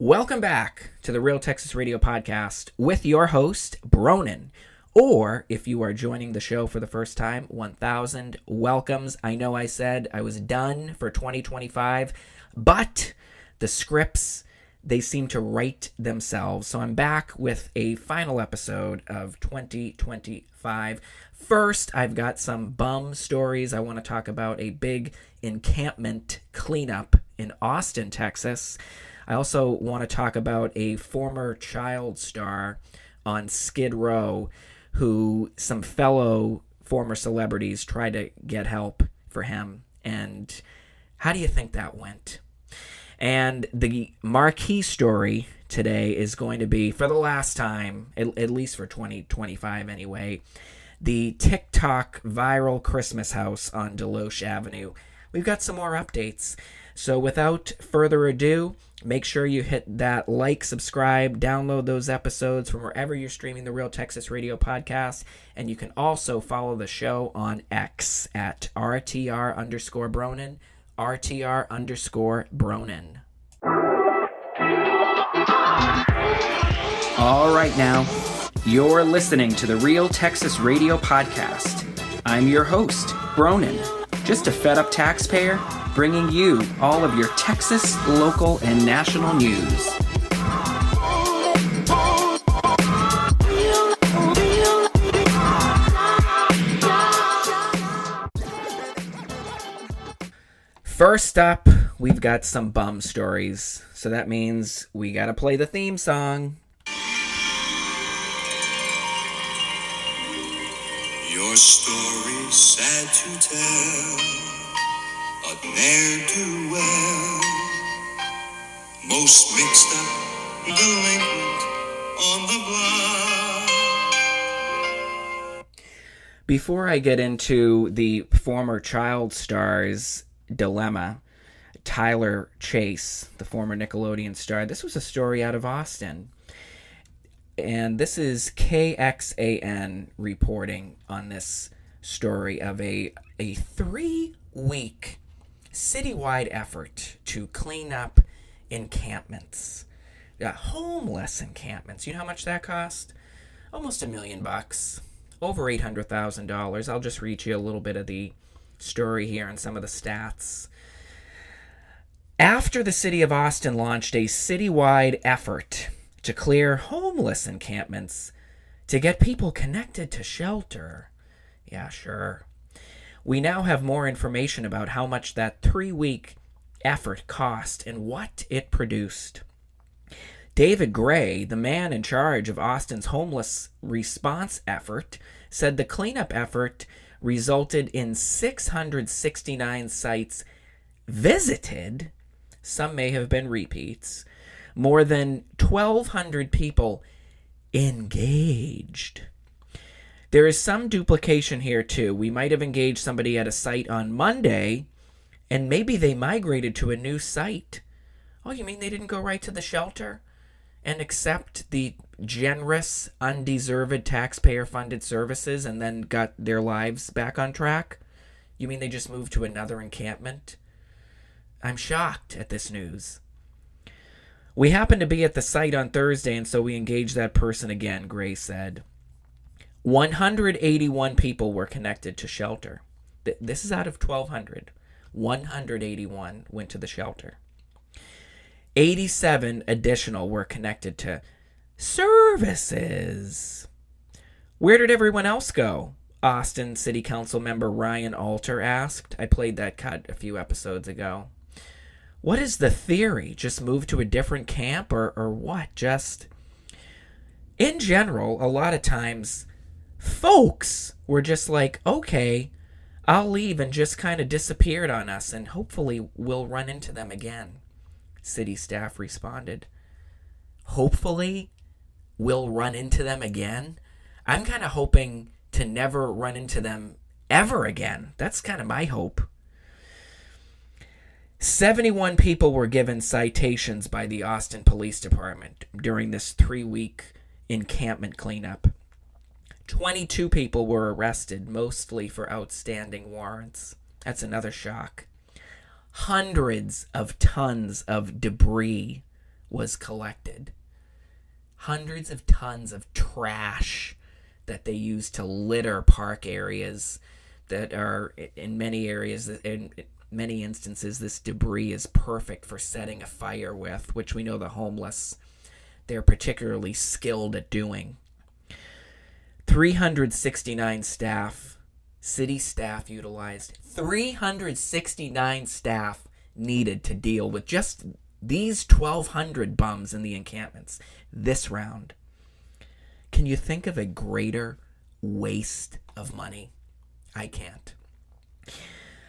Welcome back to the Real Texas Radio Podcast with your host, Bronin. Or, if you are joining the show for the first time, 1,000 welcomes. I know I said I was done for 2025, but the scripts, they seem to write themselves. So I'm back with a final episode of 2025. First, I've got some bum stories. I want to talk about a big encampment cleanup in Austin, Texas. I also want to talk about a former child star on Skid Row who some fellow former celebrities tried to get help for him. And how do you think that went? And the marquee story today is going to be, for the last time, at least for 2025 anyway, the TikTok viral Christmas house on Deloche Avenue. We've got some more updates. So without further ado, make sure you hit that like, subscribe, download those episodes from wherever you're streaming the Real Texas Radio Podcast. And you can also follow the show on X at RTR_Bronin, RTR_Bronin. All right now, you're listening to the Real Texas Radio Podcast. I'm your host, Bronin, just a fed-up taxpayer bringing you all of your Texas, local, and national news. First up, we've got some bum stories. So that means we gotta play the theme song. Your story's sad to tell, a ne'er-do-well, most mixed up, delinquent on the block. Before I get into the former child star's dilemma, Tyler Chase, the former Nickelodeon star, this was a story out of Austin. And this is KXAN reporting on this story of a 3-week citywide effort to clean up encampments. Homeless encampments. You know how much that cost? Almost $1 million. Over $800,000. I'll just read you a little bit of the story here and some of the stats. After the city of Austin launched a citywide effort to clear homeless encampments to get people connected to shelter. Yeah, sure. We now have more information about how much that 3-week effort cost and what it produced. David Gray, the man in charge of Austin's homeless response effort, said the cleanup effort resulted in 669 sites visited. Some may have been repeats. More than 1,200 people engaged. There is some duplication here, too. We might have engaged somebody at a site on Monday, and maybe they migrated to a new site. Oh, you mean they didn't go right to the shelter and accept the generous, undeserved taxpayer-funded services and then got their lives back on track? You mean they just moved to another encampment? I'm shocked at this news. We happened to be at the site on Thursday, and so we engaged that person again, Gray said. 181 people were connected to shelter. This is out of 1,200. 181 went to the shelter. 87 additional were connected to services. Where did everyone else go? Austin City Council member Ryan Alter asked. I played that cut a few episodes ago. What is the theory? Just move to a different camp or what? Just, in general, a lot of times, folks were just like, okay, I'll leave, and just kind of disappeared on us, and hopefully we'll run into them again. City staff responded. Hopefully we'll run into them again? I'm kind of hoping to never run into them ever again. That's kind of my hope. 71 people were given citations by the Austin Police Department during this 3-week encampment cleanup. 22 people were arrested, mostly for outstanding warrants. That's another shock. Hundreds of tons of debris was collected. Hundreds of tons of trash that they use to litter park areas that are, in many areas, in many instances, this debris is perfect for setting a fire with, which we know the homeless, they're particularly skilled at doing. 369 staff, city staff utilized, 369 staff needed to deal with just these 1,200 bums in the encampments this round. Can you think of a greater waste of money? I can't.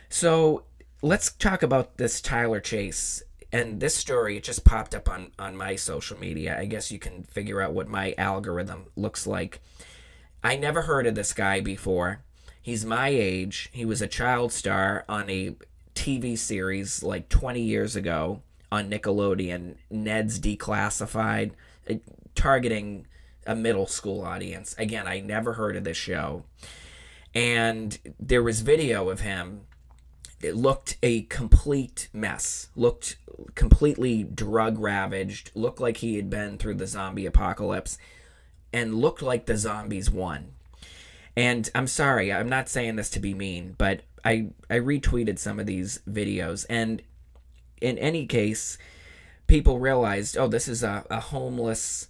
So let's talk about this Tyler Chase. And this story, it just popped up on my social media. I guess you can figure out what my algorithm looks like. I never heard of this guy before. He's my age. He was a child star on a TV series like 20 years ago on Nickelodeon, Ned's Declassified, targeting a middle school audience. Again, I never heard of this show. And there was video of him. It looked a complete mess, looked completely drug ravaged, looked like he had been through the zombie apocalypse, and looked like the zombies won. And I'm sorry, I'm not saying this to be mean, but I retweeted some of these videos, and in any case, people realized, oh, this is a homeless,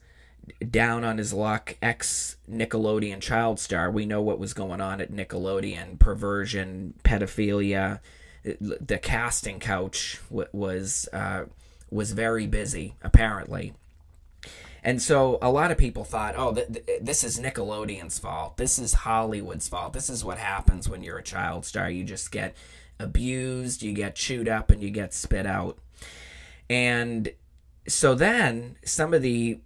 down on his luck, ex-Nickelodeon child star. We know what was going on at Nickelodeon, perversion, pedophilia. The casting couch was very busy, apparently. And so a lot of people thought, oh, this is Nickelodeon's fault. This is Hollywood's fault. This is what happens when you're a child star. You just get abused, you get chewed up, and you get spit out. And so then some of the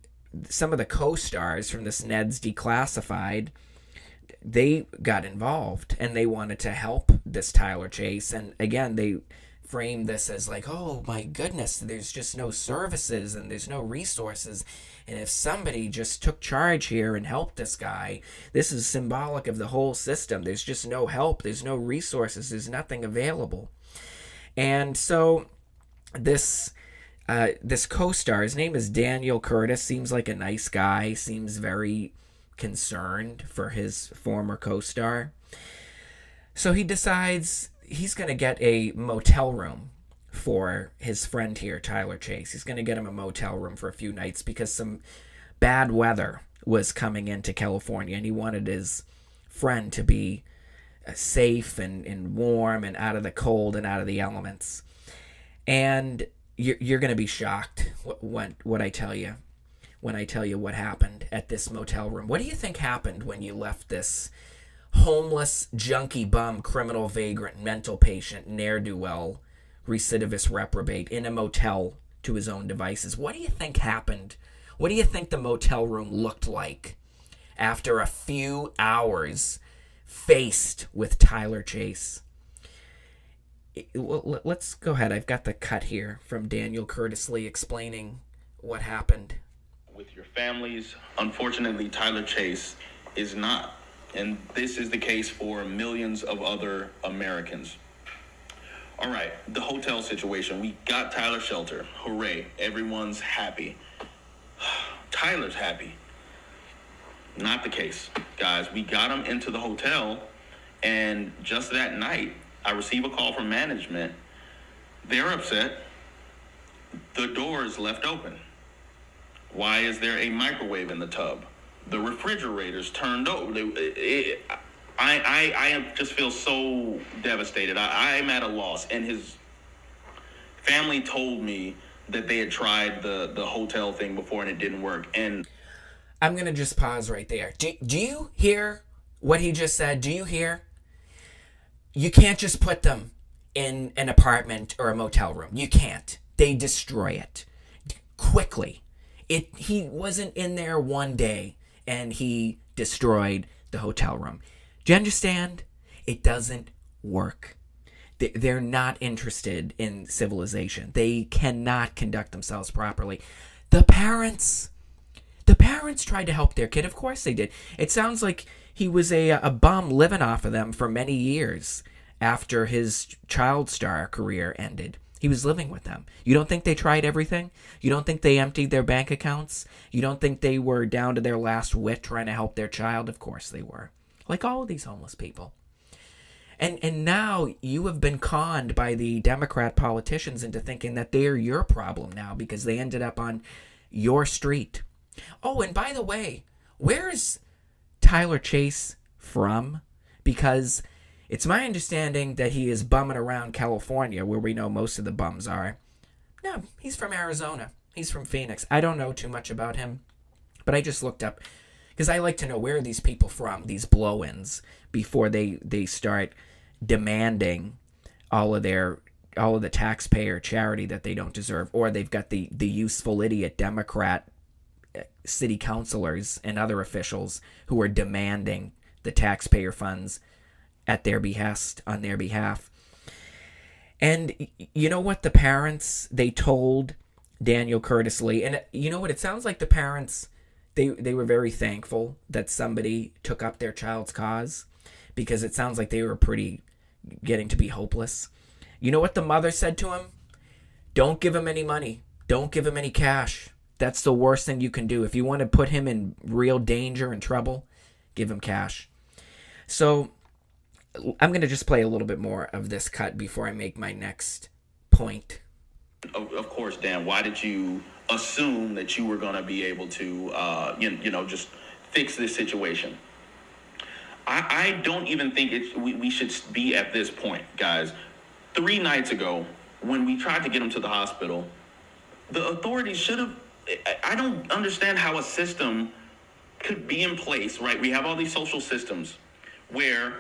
co-stars from this Ned's Declassified, they got involved and they wanted to help this Tyler Chase. And again, they framed this as like, oh my goodness, there's just no services and there's no resources. And if somebody just took charge here and helped this guy, this is symbolic of the whole system. There's just no help. There's no resources. There's nothing available. And so this co-star, his name is Daniel Curtis, seems like a nice guy, seems very concerned for his former co-star. So he decides he's going to get a motel room for his friend here, Tyler Chase. He's going to get him a motel room for a few nights because some bad weather was coming into California, and he wanted his friend to be safe and warm and out of the cold and out of the elements. And you're going to be shocked what I tell you when I tell you what happened at this motel room. What do you think happened when you left this homeless, junkie bum, criminal vagrant, mental patient, ne'er-do-well, recidivist reprobate in a motel to his own devices? What do you think happened? What do you think the motel room looked like after a few hours faced with Tyler Chase? Well, let's go ahead. I've got the cut here from Daniel Curtis Lee explaining what happened. With your families, unfortunately, Tyler Chase is not. And this is the case for millions of other Americans. All right, the hotel situation. We got Tyler shelter. Hooray. Everyone's happy. Tyler's happy. Not the case, guys. We got him into the hotel, and just that night, I receive a call from management. They're upset. The door is left open. Why is there a microwave in the tub? The refrigerator's turned over. I just feel so devastated. I'm at a loss. And his family told me that they had tried the hotel thing before and it didn't work. And I'm going to just pause right there. Do you hear what he just said? Do you hear? You can't just put them in an apartment or a motel room. You can't. They destroy it quickly. He wasn't in there one day and he destroyed the hotel room. Do you understand? It doesn't work. They're not interested in civilization. They cannot conduct themselves properly. The parents tried to help their kid. Of course they did. It sounds like he was a bum living off of them for many years after his child star career ended. He was living with them. You don't think they tried everything? You don't think they emptied their bank accounts? You don't think they were down to their last wit trying to help their child? Of course they were. Like all of these homeless people. And now you have been conned by the Democrat politicians into thinking that they're your problem now because they ended up on your street. Oh, and by the way, where's Tyler Chase from? Because it's my understanding that he is bumming around California, where we know most of the bums are. No, he's from Arizona. He's from Phoenix. I don't know too much about him, but I just looked up because I like to know where are these people from, these blow-ins, before they start demanding all of the taxpayer charity that they don't deserve, or they've got the useful idiot Democrat city councilors and other officials who are demanding the taxpayer funds at their behest, on their behalf. And you know what the parents, they told Daniel Curtis Lee, and you know what, it sounds like the parents, they were very thankful that somebody took up their child's cause, because it sounds like they were getting to be hopeless. You know what the mother said to him? Don't give him any money. Don't give him any cash. That's the worst thing you can do. If you want to put him in real danger and trouble, give him cash. So I'm going to just play a little bit more of this cut before I make my next point. Of course, Dan, why did you assume that you were going to be able to, just fix this situation? I don't even think we should be at this point, guys. 3 nights ago, when we tried to get him to the hospital, the authorities should have... I don't understand how a system could be in place, right? We have all these social systems where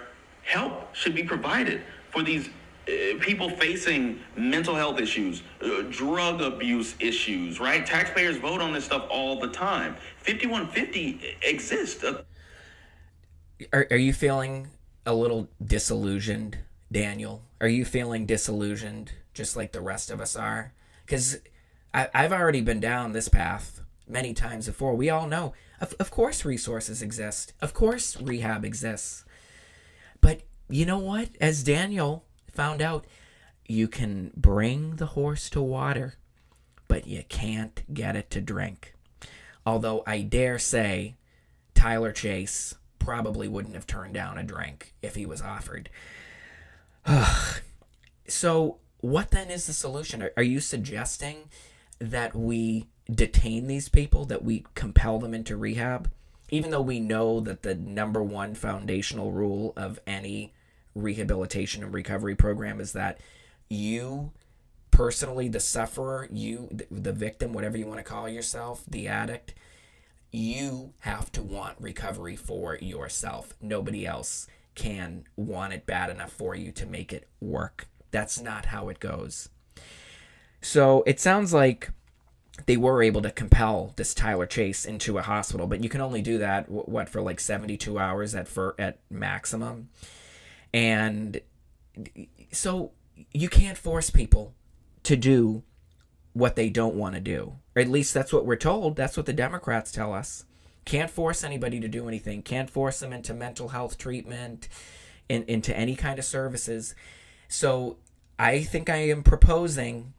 help should be provided for these people facing mental health issues, drug abuse issues, right? Taxpayers vote on this stuff all the time. 5150 exists. Are you feeling a little disillusioned, Daniel? Are you feeling disillusioned just like the rest of us are? Because I've already been down this path many times before. We all know, of course resources exist. Of course rehab exists. But you know what? As Daniel found out, you can bring the horse to water, but you can't get it to drink. Although I dare say Tyler Chase probably wouldn't have turned down a drink if he was offered. So what then is the solution? Are you suggesting that we detain these people, that we compel them into rehab, even though we know that the number one foundational rule of any rehabilitation and recovery program is that you personally, the sufferer, you, the victim, whatever you want to call yourself, the addict, you have to want recovery for yourself. Nobody else can want it bad enough for you to make it work. That's not how it goes. So it sounds like they were able to compel this Tyler Chase into a hospital, but you can only do that, for like 72 hours at maximum. And so you can't force people to do what they don't want to do. Or at least that's what we're told. That's what the Democrats tell us. Can't force anybody to do anything. Can't force them into mental health treatment, into any kind of services. So I think I am proposing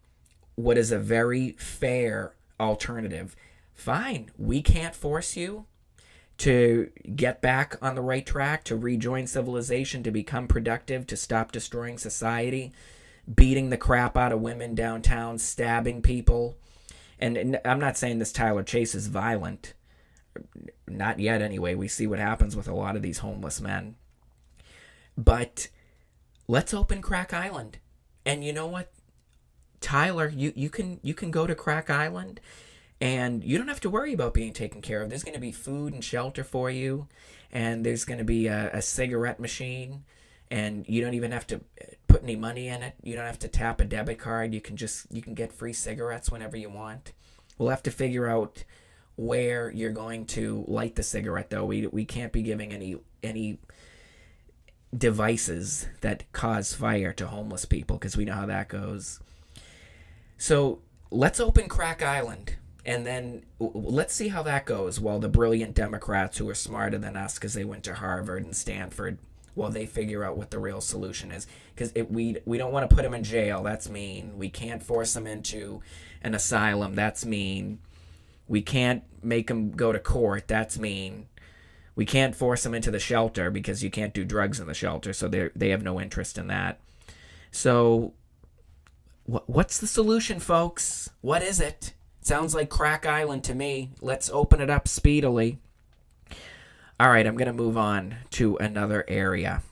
what is a very fair alternative. Fine, we can't force you to get back on the right track, to rejoin civilization, to become productive, to stop destroying society, beating the crap out of women downtown, stabbing people. And I'm not saying this Tyler Chase is violent. Not yet, anyway. We see what happens with a lot of these homeless men. But let's open Crack Island. And you know what? Tyler, you can go to Crack Island, and you don't have to worry about being taken care of. There's going to be food and shelter for you, and there's going to be a cigarette machine, and you don't even have to put any money in it. You don't have to tap a debit card. You can get free cigarettes whenever you want. We'll have to figure out where you're going to light the cigarette, though. We can't be giving any devices that cause fire to homeless people, because we know how that goes. So let's open Crack Island, and then let's see how that goes while the brilliant Democrats who are smarter than us because they went to Harvard and Stanford while they figure out what the real solution is. Because we don't want to put them in jail. That's mean. We can't force them into an asylum. That's mean. We can't make them go to court. That's mean. We can't force them into the shelter because you can't do drugs in the shelter, so they have no interest in that. So what's the solution, folks? What is it? Sounds like Crack Island to me. Let's open it up speedily. All right, I'm going to move on to another area.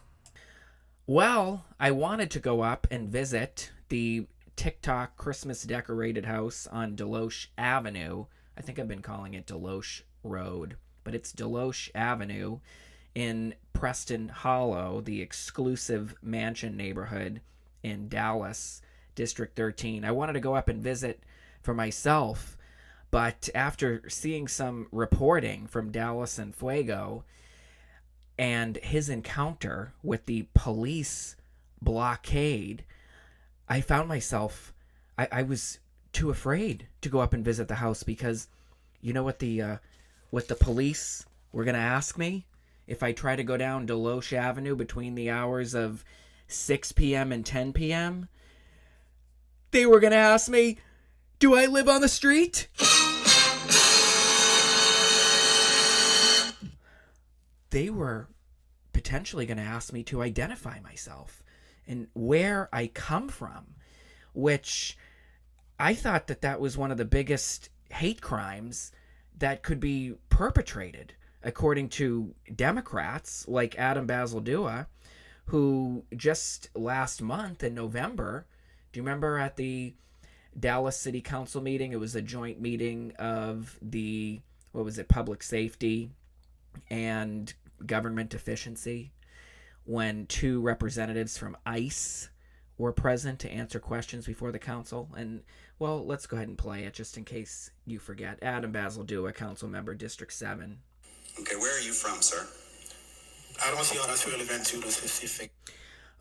Well, I wanted to go up and visit the TikTok Christmas decorated house on Deloche Avenue. I think I've been calling it Deloche Road, but it's Deloche Avenue in Preston Hollow, the exclusive mansion neighborhood in Dallas, District 13. I wanted to go up and visit for myself, but after seeing some reporting from Dallas and Fuego and his encounter with the police blockade, I found myself, I was too afraid to go up and visit the house because you know what the police were going to ask me if I try to go down Deloche Avenue between the hours of 6 p.m. and 10 p.m.? They were going to ask me, do I live on the street? They were potentially going to ask me to identify myself and where I come from, which I thought that was one of the biggest hate crimes that could be perpetrated, according to Democrats like Adam Basildua, who just last month in November, do you remember at the Dallas City Council meeting? It was a joint meeting of the, public safety and government efficiency, when two representatives from ICE were present to answer questions before the council. And, well, let's go ahead and play it just in case you forget. Adam Basildua, council member, District 7. Okay, where are you from, sir? I don't see how that's relevant to the specific.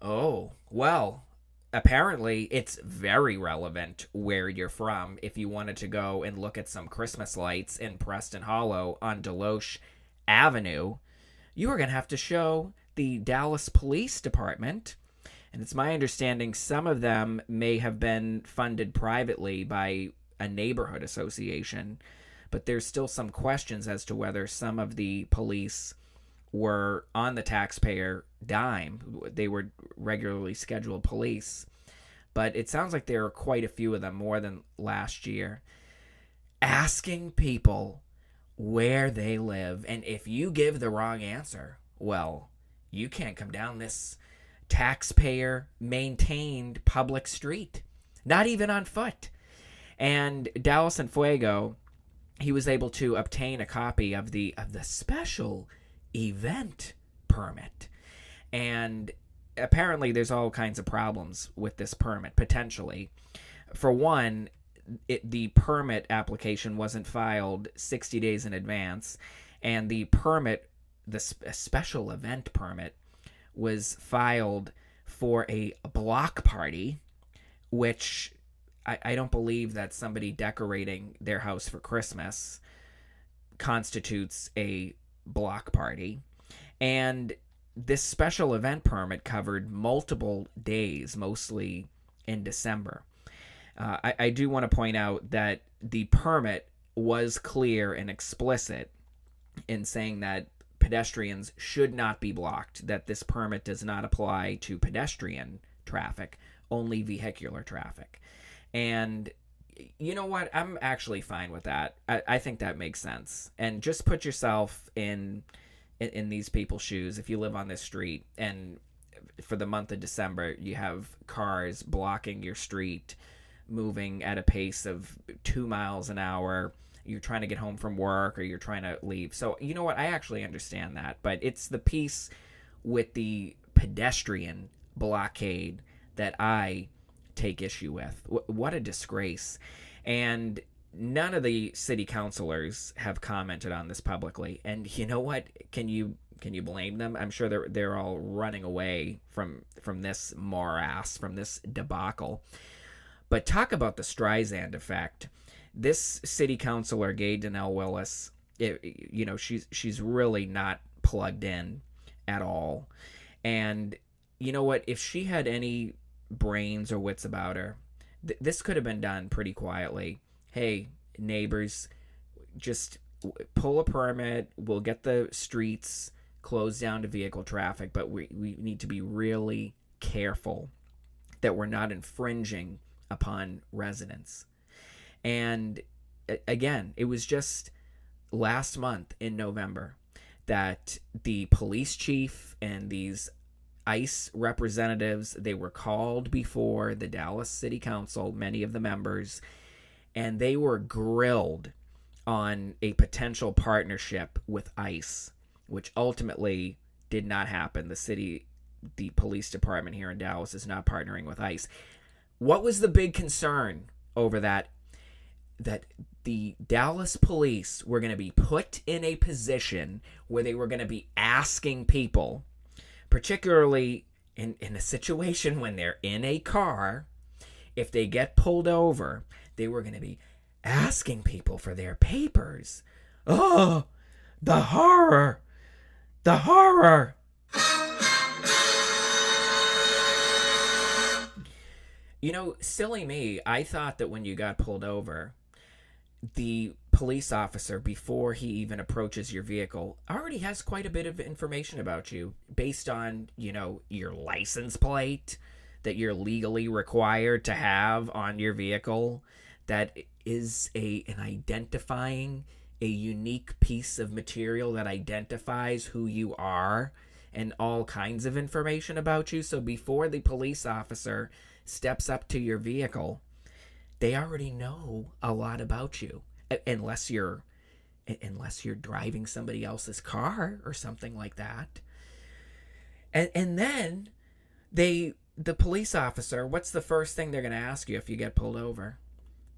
Oh, well, apparently it's very relevant where you're from if you wanted to go and look at some Christmas lights in Preston Hollow on Deloche Avenue. You are going to have to show the Dallas Police Department, and it's my understanding some of them may have been funded privately by a neighborhood association, but there's still some questions as to whether some of the police were on the taxpayer dime. They were regularly scheduled police, but it sounds like there are quite a few of them, more than last year, asking people where they live. And if you give the wrong answer, well, you can't come down this taxpayer maintained public street, not even on foot. And Dallas and Fuego, he was able to obtain a copy of the special event permit. And apparently there's all kinds of problems with this permit, potentially. For one, the permit application wasn't filed 60 days in advance, and the permit, the special event permit, was filed for a block party, which I don't believe that somebody decorating their house for Christmas constitutes a block party. And this special event permit covered multiple days, mostly in December. I do want to point out that the permit was clear and explicit in saying that pedestrians should not be blocked, that this permit does not apply to pedestrian traffic, only vehicular traffic. And you know what? I'm actually fine with that. I think that makes sense. And just put yourself in these people's shoes. If you live on this street and for the month of December, you have cars blocking your street, moving at a pace of 2 miles an hour, you're trying to get home from work or you're trying to leave. So, you know what? I actually understand that. But it's the piece with the pedestrian blockade that I take issue with. What a disgrace. And none of the city councilors have commented on this publicly. And you know what? Can you blame them? I'm sure they're all running away from this morass, from this debacle. But talk about the Streisand effect. This city councilor, Gay Donnell Willis, she's really not plugged in at all. And you know what? If she had any brains or wits about her, this could have been done pretty quietly. Hey, neighbors, just pull a permit. We'll get the streets closed down to vehicle traffic, but we need to be really careful that we're not infringing upon residents. And again, it was just last month in November that the police chief and these ICE representatives, they were called before the Dallas City Council, many of the members, and they were grilled on a potential partnership with ICE, which ultimately did not happen. The police department here in Dallas is not partnering with ICE. What was the big concern over that? That the Dallas police were going to be put in a position where they were going to be asking people, particularly in a situation when they're in a car, if they get pulled over, they were going to be asking people for their papers. Oh, the horror! The horror! You know, silly me, I thought that when you got pulled over, the police officer, before he even approaches your vehicle, already has quite a bit of information about you based on, you know, your license plate that you're legally required to have on your vehicle. That is an identifying, a unique piece of material that identifies who you are and all kinds of information about you. So before the police officer steps up to your vehicle, they already know a lot about you, unless you're driving somebody else's car or something like that. And then the police officer, what's the first thing they're going to ask you if you get pulled over?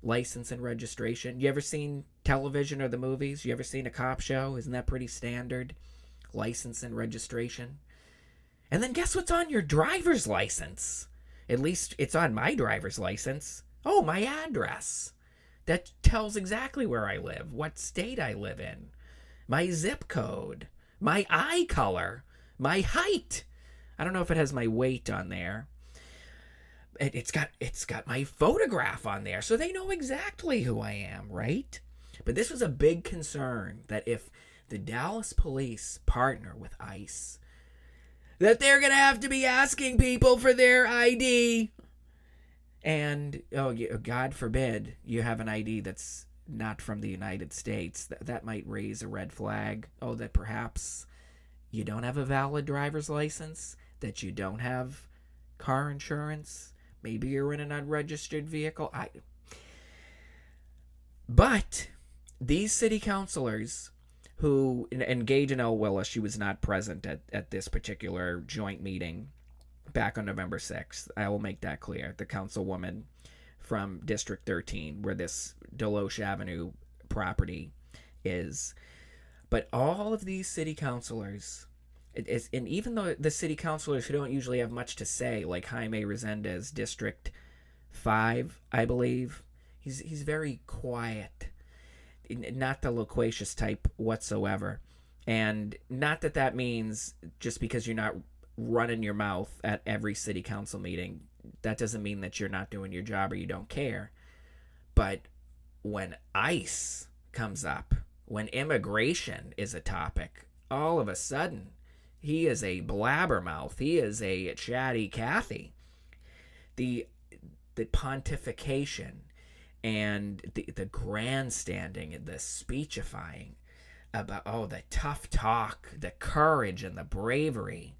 License and registration. You ever seen television or the movies? You ever seen a cop show? Isn't that pretty standard? License and registration. And then guess what's on your driver's license? At least it's on my driver's license. Oh, my address. That tells exactly where I live, what state I live in, my zip code, my eye color, my height. I don't know if it has my weight on there. It's got my photograph on there, so they know exactly who I am, right? But this was a big concern, that if the Dallas police partner with ICE, that they're going to have to be asking people for their ID. And, God forbid, you have an ID that's not from the United States. That might raise a red flag. Oh, that perhaps you don't have a valid driver's license, that you don't have car insurance. Maybe you're in an unregistered vehicle. But these city councilors who, and Gay Janelle Willis, she was not present at this particular joint meeting back on November 6th. I will make that clear. The councilwoman from District 13, where this Deloche Avenue property is. But all of these city councilors, and even though the city councilors who don't usually have much to say, like Jaime Resendez, District 5, I believe, he's very quiet. Not the loquacious type whatsoever. And not that means just because you're not running your mouth at every city council meeting, that doesn't mean that you're not doing your job or you don't care. But when ICE comes up, when immigration is a topic, all of a sudden he is a blabbermouth. He is a chatty Cathy. The pontification and the grandstanding and the speechifying about, the tough talk, the courage and the bravery.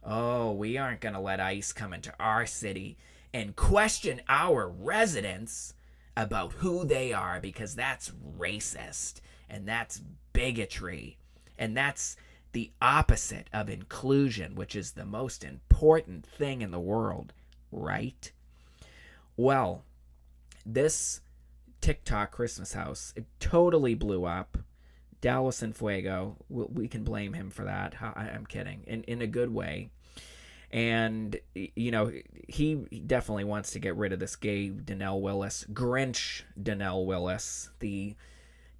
Oh, we aren't going to let ICE come into our city and question our residents about who they are, because that's racist and that's bigotry and that's the opposite of inclusion, which is the most important thing in the world, right? Well, this TikTok Christmas house, it totally blew up. Dallas and Fuego, we can blame him for that. I'm kidding, in a good way. And, he definitely wants to get rid of this gay Dannell Willis, Grinch Dannell Willis, the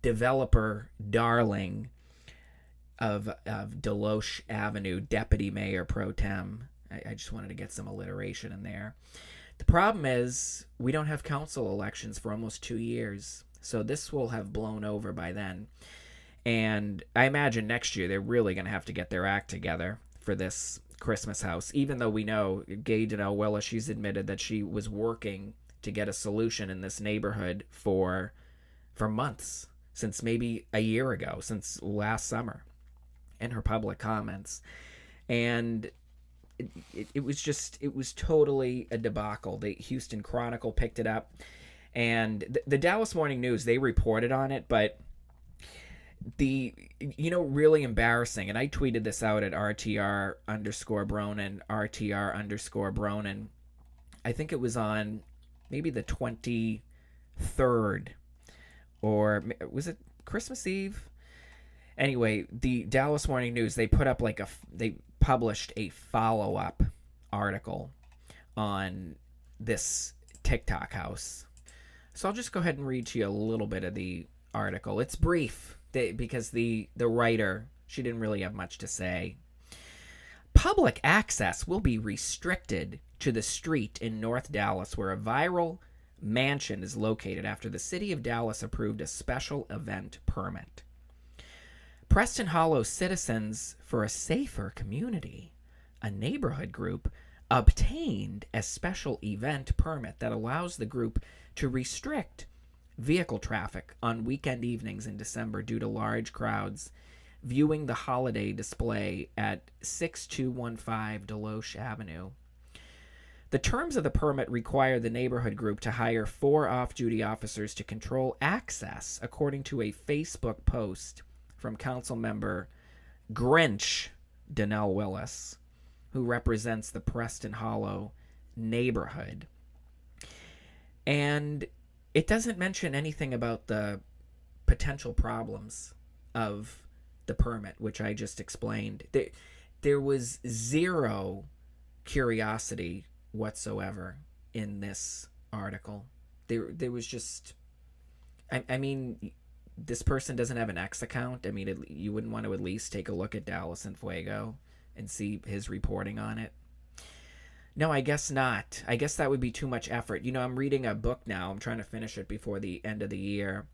developer darling. of Deloche Avenue Deputy Mayor Pro Tem. I just wanted to get some alliteration in there. The problem is we don't have council elections for almost 2 years, so this will have blown over by then. And I imagine next year they're really going to have to get their act together for this Christmas house, even though we know Gay Donnell Willis, she's admitted that she was working to get a solution in this neighborhood for months, since maybe a year ago, since last summer, in her public comments. And it was totally a debacle. The Houston Chronicle picked it up, and the Dallas Morning News, they reported on it, but really embarrassing, and I tweeted this out at RTR_Bronin, RTR_Bronin. I think it was on maybe the 23rd, or was it Christmas Eve? Anyway, the Dallas Morning News, they published a follow-up article on this TikTok house. So I'll just go ahead and read to you a little bit of the article. It's brief, because the writer, she didn't really have much to say. Public access will be restricted to the street in North Dallas where a viral mansion is located after the city of Dallas approved a special event permit. Preston Hollow Citizens for a Safer Community, a neighborhood group, obtained a special event permit that allows the group to restrict vehicle traffic on weekend evenings in December due to large crowds viewing the holiday display at 6215 Deloche Avenue. The terms of the permit require the neighborhood group to hire 4 off-duty officers to control access, according to a Facebook post from council member Grinch Donnell Willis, who represents the Preston Hollow neighborhood. And it doesn't mention anything about the potential problems of the permit, which I just explained. There was zero curiosity whatsoever in this article. There was just, I mean, this person doesn't have an X account. I mean, you wouldn't want to at least take a look at Dallas and Fuego and see his reporting on it. No, I guess not. I guess that would be too much effort. I'm reading a book now. I'm trying to finish it before the end of the year.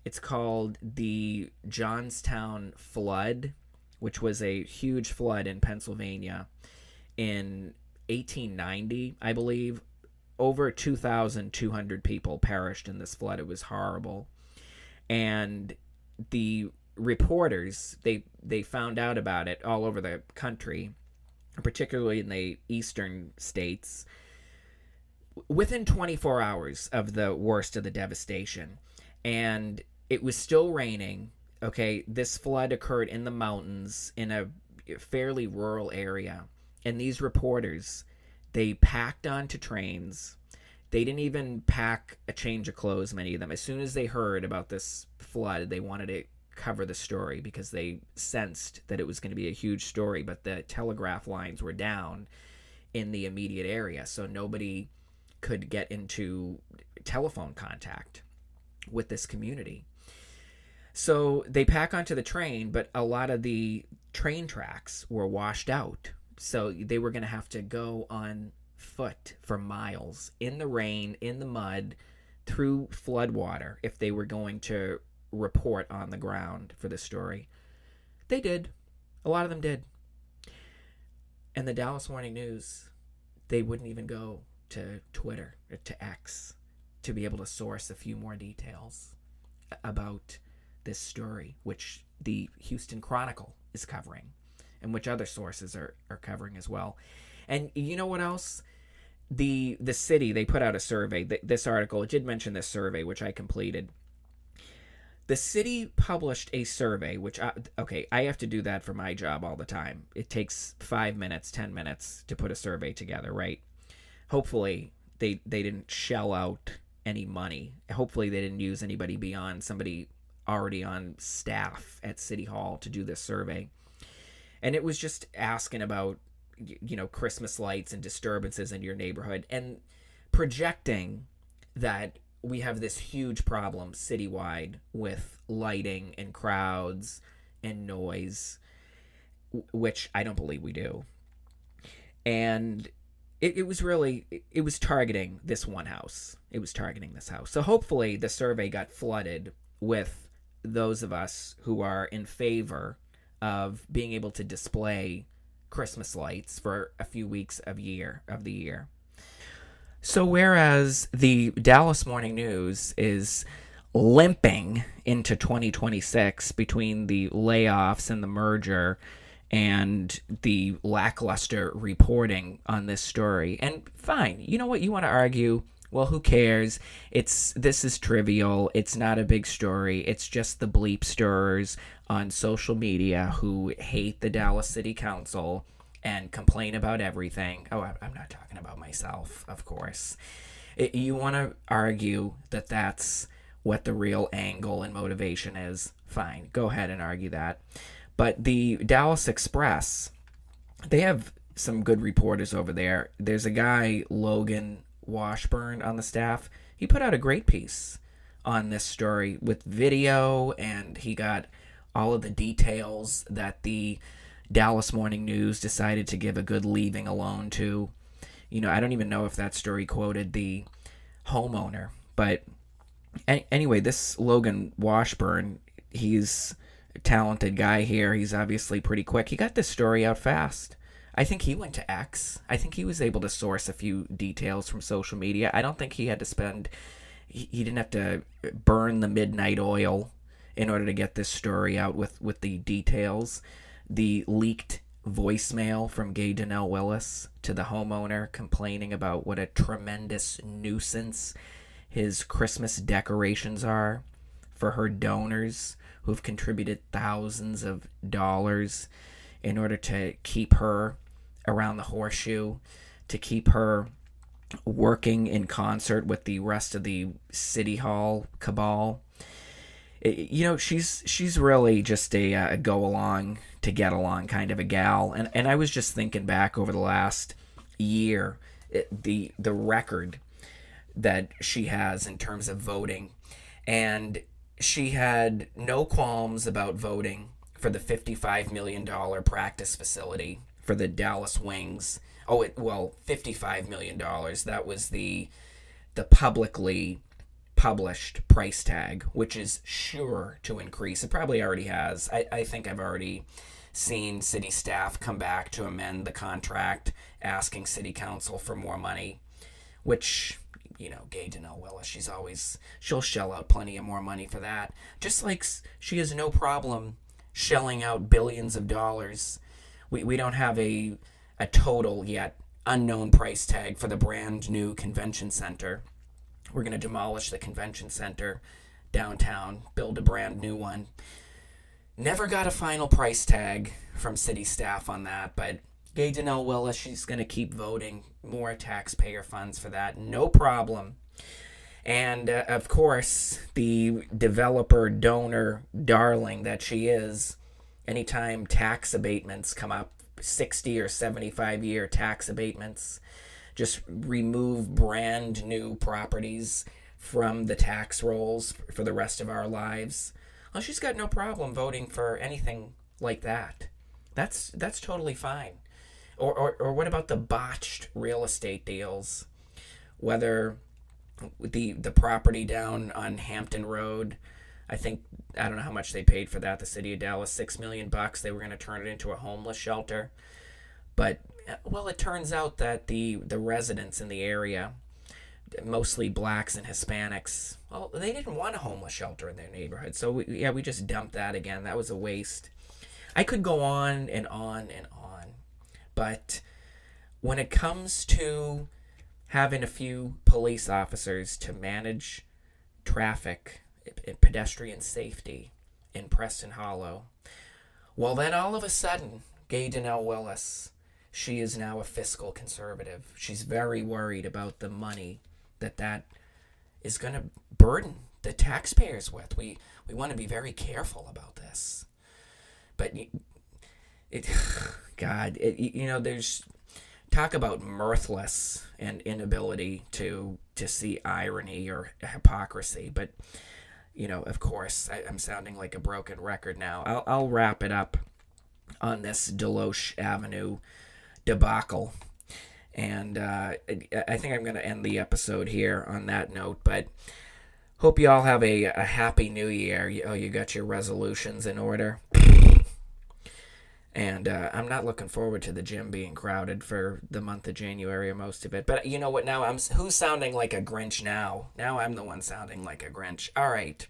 It's called The Johnstown Flood, which was a huge flood in Pennsylvania in 1890, I believe. Over 2,200 people perished in this flood. It was horrible. And the reporters, they found out about it all over the country, particularly in the eastern states, within 24 hours of the worst of the devastation. And it was still raining. Okay, this flood occurred in the mountains in a fairly rural area. And these reporters, they packed onto trains. They didn't even pack a change of clothes, many of them. As soon as they heard about this flood, they wanted to cover the story because they sensed that it was going to be a huge story, but the telegraph lines were down in the immediate area, so nobody could get into telephone contact with this community. So they pack onto the train, but a lot of the train tracks were washed out, so they were going to have to go on foot for miles in the rain, in the mud, through floodwater if they were going to report on the ground for the story. They did. A lot of them did. And the Dallas Morning News, they wouldn't even go to Twitter or to X to be able to source a few more details about this story, which the Houston Chronicle is covering and which other sources are covering as well. And you know what else? The city, they put out a survey. This article, it did mention this survey, which I completed. The city published a survey, which, I have to do that for my job all the time. It takes 5 minutes, 10 minutes to put a survey together, right? Hopefully, they didn't shell out any money. Hopefully, they didn't use anybody beyond somebody already on staff at City Hall to do this survey. And it was just asking about, Christmas lights and disturbances in your neighborhood and projecting that we have this huge problem citywide with lighting and crowds and noise, which I don't believe we do. And it was targeting this one house. It was targeting this house. So hopefully the survey got flooded with those of us who are in favor of being able to display Christmas lights for a few weeks of the year. So whereas the Dallas Morning News is limping into 2026 between the layoffs and the merger and the lackluster reporting on this story. And fine, you know what, you want to argue, well, who cares? This is trivial. It's not a big story. It's just the bleep stirrers on social media who hate the Dallas City Council and complain about everything. Oh, I'm not talking about myself, of course. You want to argue that that's what the real angle and motivation is. Fine, go ahead and argue that. But the Dallas Express, they have some good reporters over there. There's a guy, Logan Washburn, on the staff. He put out a great piece on this story with video, and he got all of the details that the Dallas Morning News decided to give a good leaving alone to. You know, I don't even know if that story quoted the homeowner. But anyway, this Logan Washburn, he's a talented guy here. He's obviously pretty quick. He got this story out fast. I think he went to X. I think he was able to source a few details from social media. I don't think he had to spend... He didn't have to burn the midnight oil in order to get this story out with the details. The leaked voicemail from Gay Donnell Willis to the homeowner complaining about what a tremendous nuisance his Christmas decorations are for her donors who've contributed thousands of dollars in order to keep her around the horseshoe, to keep her working in concert with the rest of the City Hall cabal. You know, she's really just a go along to get along kind of a gal. And I was just thinking back over the last year, the record that she has in terms of voting. And she had no qualms about voting for the $55 million practice facility for the Dallas Wings. $55 million. That was the publicly published price tag, which is sure to increase. It probably already has. I think I've already seen city staff come back to amend the contract, asking city council for more money, which, you know, Gay Donnell Willis, she'll shell out plenty of more money for that. Just like she has no problem shelling out billions of dollars. We don't have a total yet unknown price tag for the brand new convention center. We're going to demolish the convention center downtown, build a brand new one. Never got a final price tag from city staff on that, but Gay Donnell Willis, she's going to keep voting more taxpayer funds for that. No problem. And, of course, the developer donor darling that she is, anytime tax abatements come up, 60 or 75-year tax abatements, just remove brand new properties from the tax rolls for the rest of our lives. Well, she's got no problem voting for anything like that. That's totally fine. Or what about the botched real estate deals? Whether the property down on Hampton Road, I don't know how much they paid for that. The city of Dallas, $6 million. They were going to turn it into a homeless shelter. But, well, it turns out that the residents in the area, mostly blacks and Hispanics, well, they didn't want a homeless shelter in their neighborhood. So, we just dumped that again. That was a waste. I could go on and on and on. But when it comes to having a few police officers to manage traffic, pedestrian safety in Preston Hollow, well, then all of a sudden, Gay Donnell Willis, she is now a fiscal conservative. She's very worried about the money that is going to burden the taxpayers with. We want to be very careful about this. But there's talk about mirthless and inability to see irony or hypocrisy. But Of course, I'm sounding like a broken record now. I'll wrap it up on this Deloche Avenue debacle. And I think I'm going to end the episode here on that note. But hope you all have a happy new year. You got your resolutions in order. And I'm not looking forward to the gym being crowded for the month of January or most of it. But you know what? Now who's sounding like a Grinch now? Now I'm the one sounding like a Grinch. All right.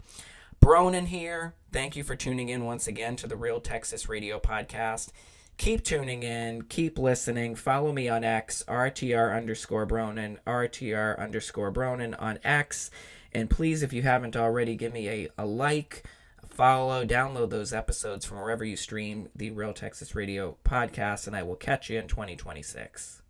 Bronin here. Thank you for tuning in once again to the Real Texas Radio Podcast. Keep tuning in. Keep listening. Follow me on X, RTR_Bronin, RTR_Bronin on X. And please, if you haven't already, give me a like, follow, download those episodes from wherever you stream the Real Texas Radio Podcast, and I will catch you in 2026.